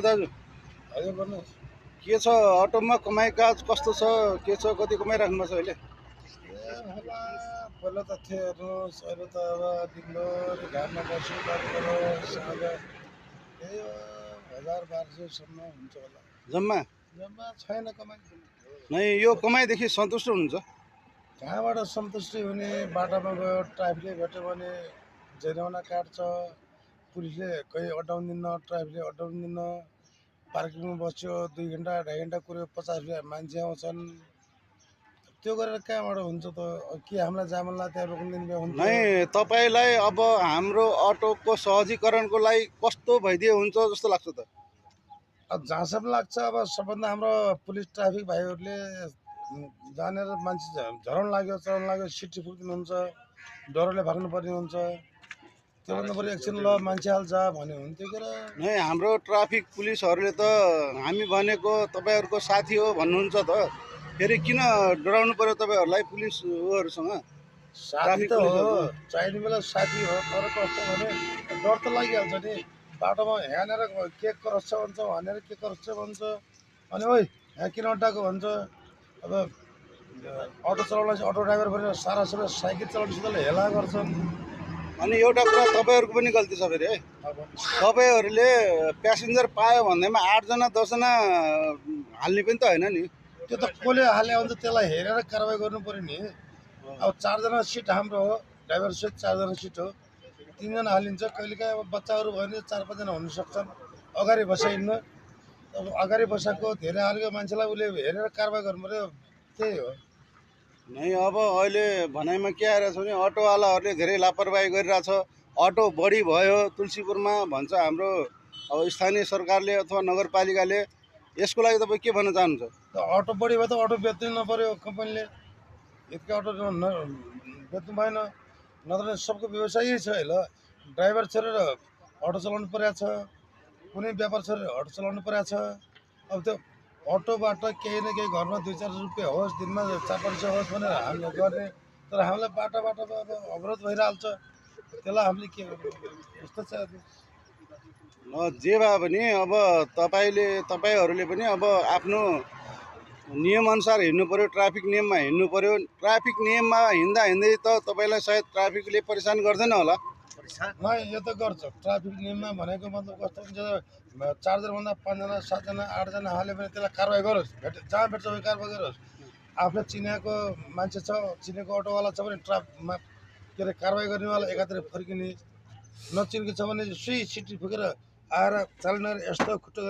दाजु हजुर भन्नुहोस्। के छ अटोमा कमाइ काज कस्तो छ के छ कति कमाइराख्नु भएको छ अहिले होला पहिला त थियो हेर्नुहोस्, अहिले त अब दिनभरि घाममा बस्यो कतिखेर साँझ त्यही हो 1000-1200सम्म हुन्छ होला। जम्मा जम्मा छैन कमाइ। नै यो कमाइदेखि सन्तुष्ट हुनुहुन्छ कहाँबाट सन्तुष्टि हुने? बाटोमा गयो ट्राफिकले भेट्यो भने जरिवाना काट्छ, पुलिसले कहीँ अटाउनु दिन्न, ट्राफिकले अटाउनु दिन्न, पार्किङमा बस्यो 2 घन्टा 2.5 घन्टा कुऱ्यो 50 रुपियाँ मान्छे आउँछन्। त्यो गरेर कहाँबाट हुन्छ त? के हामीलाई जामनलाई त्यहाँ रोकिदिनु भए हुन्छ? नै तपाईँलाई अब हाम्रो अटोको सहजीकरणको लागि कस्तो भइदिए हुन्छ जस्तो लाग्छ त अब जहाँसम्म लाग्छ, अब सबभन्दा हाम्रो पुलिस ट्राफिक भाइहरूले जानेर मान्छे झराउनु लाग्यो चढाउनु लाग्यो सिटी फुक्दिनुहुन्छ, डरले भाग्नु पर्ने हुन्छ। त्योभन्दा बरु एकछिन ल मान्छे हाल्छ भन्यो हुन्थ्यो के र? नै हाम्रो ट्राफिक पुलिसहरूले त हामी भनेको तपाईँहरूको साथी हो भन्नुहुन्छ त फेरि किन डराउनु पर्यो तपाईँहरूलाई पुलिस उहरूसँग साथी त हो, चाहिने बेला साथी हो, तर कस्तो भने डर त लागिहाल्छ नि। बाटोमा यहाँनिर के करछ भन्छ, भनेर के करछ भन्छ, अनि ओइ यहाँ किन अड्डाएको भन्छ। अब अटो चलाउन अटो ड्राइभर पनि सारा सबै साइकल चलाउनेसितले हेला गर्छन्। अनि एउटा कुरा तपाईँहरूको पनि गल्ती छ फेरि है तपाईँहरूले प्यासेन्जर पायो भन्दैमा 8 जना 10 जना हाल्ने पनि त होइन नि त्यो त कसले हाल्यो भने त त्यसलाई हेरेर कारवाही गर्नु पर्यो नि। अब 4 जना सिट हाम्रो हो, ड्राइभर सहित 4 जना सिट हो, 3 जना हालिन्छ। कहिलेकाहीँ अब बच्चाहरू भयो भने 4-5 जना हुन सक्छन्, अगाडि बसाइन्न। अब अगाडि बसाएको धेरै हालेको मान्छेलाई उसले हेरेर कारवाही गर्नु पर्यो, त्यही हो। नै अब अहिले भनाइमा के आइरहेछ भने अटोवालाहरूले धेरै लापरवाही गरिरहेछ अटो बढी भयो तुलसीपुरमा भन्छ हाम्रो अब स्थानीय सरकारले अथवा नगरपालिकाले यसको लागि तपाईँ के भन्न चाहनुहुन्छ त अटो बढी भयो त अटो बेच्नु नपऱ्यो कम्पनीले, यतिका अटो बेच्नु भएन। नत्र सबको व्यवसाय यही छ। ल ड्राइभर छोडेर अटो चलाउनु परेको छ, कुनै व्यापार छोडेर अटो चलाउनु परेको छ। अब त्यो अटोबाट केही न केही घरमा 2-4 रुपियाँ होस्, दिनमा 4-5 सय होस् भनेर हामीले गर्ने, तर हामीलाई बाटोबाट अब अवरोध भइरहन्छ। त्यसलाई हामीले के गर्नु? यस्तो छ। जे भए पनि अब तपाईँहरूले पनि अब आफ्नो नियमअनुसार हिँड्नु पऱ्यो ट्राफिक नियममा हिँड्नु पऱ्यो ट्राफिक नियममा हिँड्दा हिँड्दै त तपाईँलाई सायद ट्राफिकले परेशान गर्दैन होला नै यो त गर्छ। ट्राफिक नियममा भनेको मतलब कस्तो हुन्छ, 4 जनाभन्दा 5 जना 7 जना 8 जना हाल्यो भने त्यसलाई कारवाही गरोस्, जहाँ भेट्छ उही कारवाही गरोस्। आफ्नो चिनेको मान्छे छ, चिनेको अटोवाला छ भने के अरे कारवाही गर्नेवाला एकातिर फर्किने, नचिनेको छ भने सुई सिटी फुकेर आएर चालन यस्तो खुट्टो